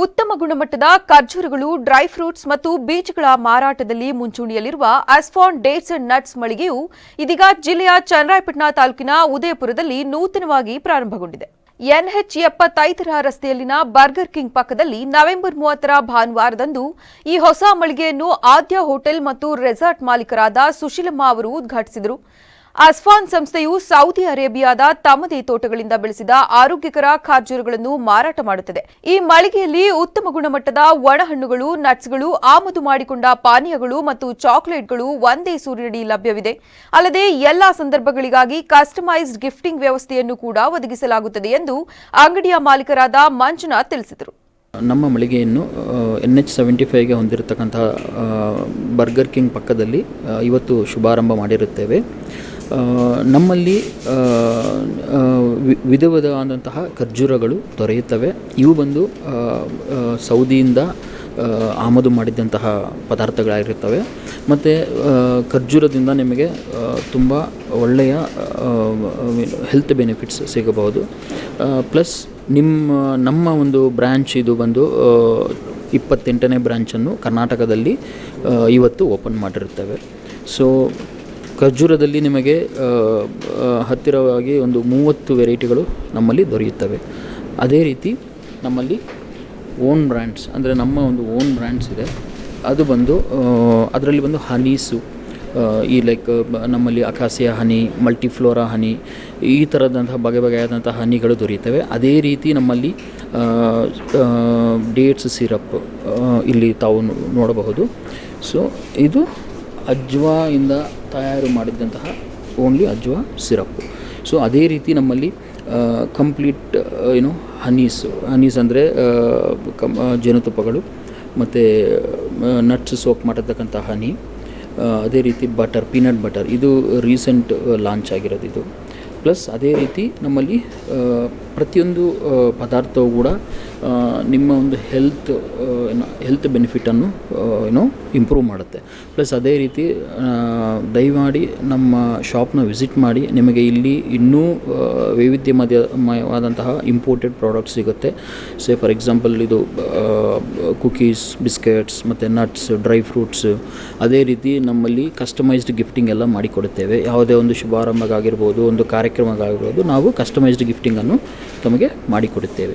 ಉತ್ತಮ ಗುಣಮಟ್ಟದ ಖರ್ಜೂರಗಳು, dry fruits ಮತ್ತು ಬೀಜಗಳ ಮಾರಾಟದಲ್ಲಿ ಮುಂಚೂಣಿಯಲ್ಲಿರುವ ಅಸ್ಫಾನ್ ಡೇಟ್ಸ್ ಅಂಡ್ ನಟ್ಸ್ ಮಳಿಗೆಯು ಇದೀಗ ಜಿಲ್ಲೆಯ ಚನ್ನರಾಯಪಟ್ಟಣ ತಾಲೂಕಿನ ಉದಯಪುರದಲ್ಲಿ ನೂತನವಾಗಿ ಪ್ರಾರಂಭಗೊಂಡಿದೆ. NH 75 ರಸ್ತೆಯಲ್ಲಿನ ಬರ್ಗರ್ ಕಿಂಗ್ ಪಕ್ಕದಲ್ಲಿ ನವೆಂಬರ್ 30 ಭಾನುವಾರದಂದು ಈ ಹೊಸ ಮಳಿಗೆಯನ್ನು ಆದ್ಯ ಹೋಟೆಲ್ ಮತ್ತು ರೆಸಾರ್ಟ್ ಮಾಲೀಕರಾದ ಸುಶೀಲಮ್ಮ ಅವರು ಉದ್ಘಾಟಿಸಿದರು. ಅಸ್ಫಾನ್ ಸಂಸ್ಥೆಯು ಸೌದಿ ಅರೇಬಿಯಾದ ತಮ್ಮದೇ ತೋಟಗಳಿಂದ ಬೆಳೆಸಿದ ಆರೋಗ್ಯಕರ ಖರ್ಜೂರಗಳನ್ನು ಮಾರಾಟ ಮಾಡುತ್ತದೆ. ಈ ಮಳಿಗೆಯಲ್ಲಿ ಉತ್ತಮ ಗುಣಮಟ್ಟದ ಒಣಹಣ್ಣುಗಳು, ನಟ್ಸ್ಗಳು, ಆಮದು ಮಾಡಿಕೊಂಡ ಪಾನೀಯಗಳು ಮತ್ತು ಚಾಕೊಲೇಟ್ಗಳು ಒಂದೇ ಸೂರಿನಡಿ ಲಭ್ಯವಿದೆ. ಅಲ್ಲದೆ ಎಲ್ಲಾ ಸಂದರ್ಭಗಳಿಗಾಗಿ ಕಸ್ಟಮೈಸ್ಡ್ ಗಿಫ್ಟಿಂಗ್ ವ್ಯವಸ್ಥೆಯನ್ನು ಕೂಡ ಒದಗಿಸಲಾಗುತ್ತದೆ ಎಂದು ಅಂಗಡಿಯ ಮಾಲೀಕರಾದ ಮಂಜುನಾಥ್ ತಿಳಿಸಿದರು. ನಮ್ಮ ಮಳಿಗೆಯನ್ನು NH 75ಗೆ ಹೊಂದಿರತಕ್ಕಂತಹ ಬರ್ಗರ್ ಕಿಂಗ್ ಪಕ್ಕದಲ್ಲಿ ಇವತ್ತು ಶುಭಾರಂಭ ಮಾಡಿರುತ್ತೇವೆ. ನಮ್ಮಲ್ಲಿ ವಿಧವಾದಂತಹ ಖರ್ಜೂರಗಳು ದೊರೆಯುತ್ತವೆ. ಇವು ಬಂದು ಸೌದಿಯಿಂದ ಆಮದು ಮಾಡಿದಂತಹ ಪದಾರ್ಥಗಳಾಗಿರುತ್ತವೆ. ಮತ್ತು ಖರ್ಜೂರದಿಂದ ನಿಮಗೆ ತುಂಬ ಒಳ್ಳೆಯ ಹೆಲ್ತ್ ಬೆನಿಫಿಟ್ಸ್ ಸಿಗಬಹುದು. ಪ್ಲಸ್ ನಮ್ಮ ಒಂದು ಬ್ರ್ಯಾಂಚ್ ಇದು ಬಂದು 28ನೇ ಬ್ರ್ಯಾಂಚನ್ನು ಕರ್ನಾಟಕದಲ್ಲಿ ಇವತ್ತು ಓಪನ್ ಮಾಡಿರುತ್ತೇವೆ. ಸೊ ಖರ್ಜೂರದಲ್ಲಿ ನಿಮಗೆ ಹತ್ತಿರವಾಗಿ ಒಂದು 30 ವೆರೈಟಿಗಳು ನಮ್ಮಲ್ಲಿ ದೊರೆಯುತ್ತವೆ. ಅದೇ ರೀತಿ ನಮ್ಮಲ್ಲಿ ಓನ್ ಬ್ರ್ಯಾಂಡ್ಸ್ ಅಂದರೆ ನಮ್ಮ ಒಂದು ಓನ್ ಬ್ರ್ಯಾಂಡ್ಸ್ ಇದೆ. ಅದು ಬಂದು ಅದರಲ್ಲಿ ಬಂದು ಹನೀಸು, ಈ ಲೈಕ್ ನಮ್ಮಲ್ಲಿ ಅಕಾಸಿಯಾ ಹನಿ, ಮಲ್ಟಿಫ್ಲೋರಾ ಹನಿ, ಈ ಥರದಂತಹ ಬಗೆಯಾದಂಥ ಹನಿಗಳು ದೊರೆಯುತ್ತವೆ. ಅದೇ ರೀತಿ ನಮ್ಮಲ್ಲಿ ಡೇಟ್ಸ್ ಸಿರಪ್ ಇಲ್ಲಿ ತಾವು ನೋಡಬಹುದು. ಸೊ ಇದು ಅಜ್ವಾಯಿಂದ ತಯಾರು ಮಾಡಿದಂತಹ ಓನ್ಲಿ ಅಜ್ವಾ ಸಿರಪ್ಪು. ಸೊ ಅದೇ ರೀತಿ ನಮ್ಮಲ್ಲಿ ಕಂಪ್ಲೀಟ್ ಹನೀಸ್ ಅಂದರೆ ಜೇನುತುಪ್ಪಗಳು ಮತ್ತು ನಟ್ಸ್ ಸೋಕ್ ಮಾಡಿರ್ತಕ್ಕಂಥ ಹನಿ, ಅದೇ ರೀತಿ ಬಟರ್, ಪೀನಟ್ ಬಟರ್, ಇದು ರೀಸೆಂಟ್ ಲಾಂಚ್ ಆಗಿರೋದು ಇದು. ಪ್ಲಸ್ ಅದೇ ರೀತಿ ನಮ್ಮಲ್ಲಿ ಪ್ರತಿಯೊಂದು ಪದಾರ್ಥವು ಕೂಡ ನಿಮ್ಮ ಒಂದು ಹೆಲ್ತ್ ಬೆನಿಫಿಟನ್ನು ಇಂಪ್ರೂವ್ ಮಾಡುತ್ತೆ. ಪ್ಲಸ್ ಅದೇ ರೀತಿ ದಯಮಾಡಿ ನಮ್ಮ ಶಾಪ್ನ ವಿಸಿಟ್ ಮಾಡಿ. ನಿಮಗೆ ಇಲ್ಲಿ ಇನ್ನೂ ವೈವಿಧ್ಯಮಯವಾದಂತಹ ಇಂಪೋರ್ಟೆಡ್ ಪ್ರಾಡಕ್ಟ್ಸ್ ಸಿಗುತ್ತೆ. ಫಾರ್ ಎಕ್ಸಾಂಪಲ್ ಇದು ಕುಕೀಸ್, ಬಿಸ್ಕೆಟ್ಸ್ ಮತ್ತು ನಟ್ಸ್, ಡ್ರೈ ಫ್ರೂಟ್ಸ್. ಅದೇ ರೀತಿ ನಮ್ಮಲ್ಲಿ ಕಸ್ಟಮೈಸ್ಡ್ ಗಿಫ್ಟಿಂಗ್ ಎಲ್ಲ ಮಾಡಿಕೊಡುತ್ತೇವೆ. ಯಾವುದೇ ಒಂದು ಶುಭಾರಂಭಗಾಗಿರ್ಬೋದು, ಒಂದು ಕಾರ್ಯಕ್ರಮಗಾಗಿರ್ಬೋದು, ನಾವು ಕಸ್ಟಮೈಸ್ಡ್ ಗಿಫ್ಟಿಂಗನ್ನು ತಮಗೆ ಮಾಡಿಕೊಡುತ್ತೇವೆ.